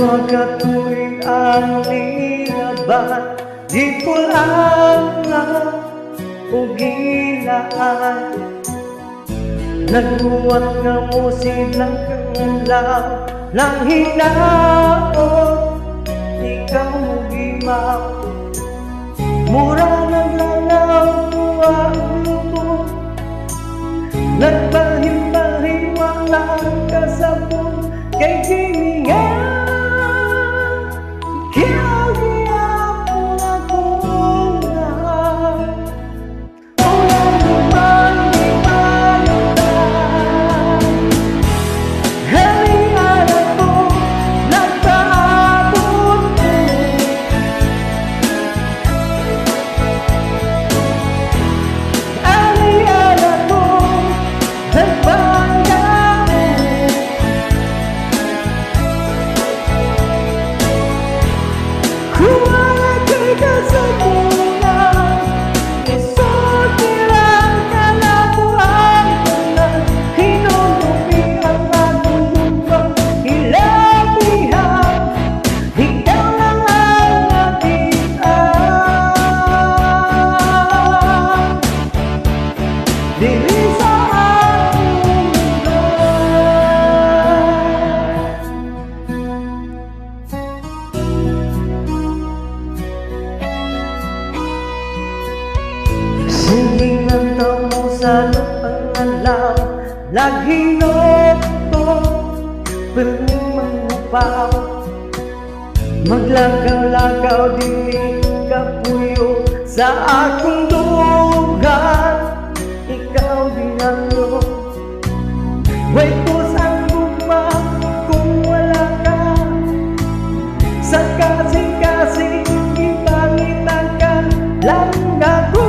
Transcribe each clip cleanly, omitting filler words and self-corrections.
Huwag ako'y anilaban, di ko lang o gilaan. Nagbuwat nga mo silang kangalaw ng hinaot, ikaw mo gimaw. Mura naglalaw ko ang lubog, nagpahim-pahim walang kasabog kay gimingan. Ikaw giyapon akong mahal, wala naman di malutan. Halingan ako, nagpaabot mo. Halingan ako, nagpangga mo. Kung wala kay kasabunan, isot nilang kalabuan ko na hinunupi ang aking mundo. Hilabihan, ikaw lang ang nakitaan. Dili sa aking mundo. Sige nga daw mo sa lupang alaw, naghinoko, piling mangupaw. Maglagaw-lagaw din kapuyo sa akong dugan, ikaw din ang loob. Way pusang guma kung wala ka, sa kasing-kasing ipangitan ka lang ako.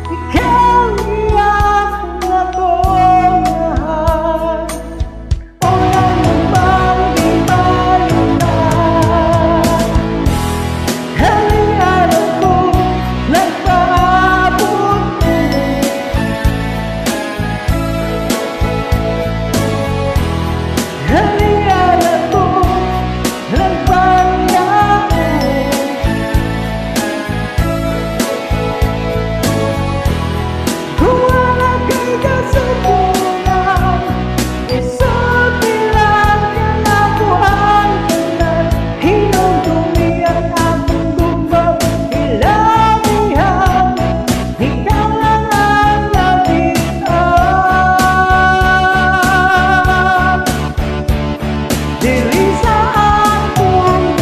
Ikaw giyapon akong mahal, wala namang di malutan. Halingan ako, nagpaabot mo. Halingan ako, nagpangga mo. Kung wala kay kasabunan, isot nilang kalabuan ko na hinudumi ang aking gubaw. Hilabihan, ikaw lang ang nakitaan. Dili sa akong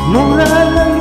mura lang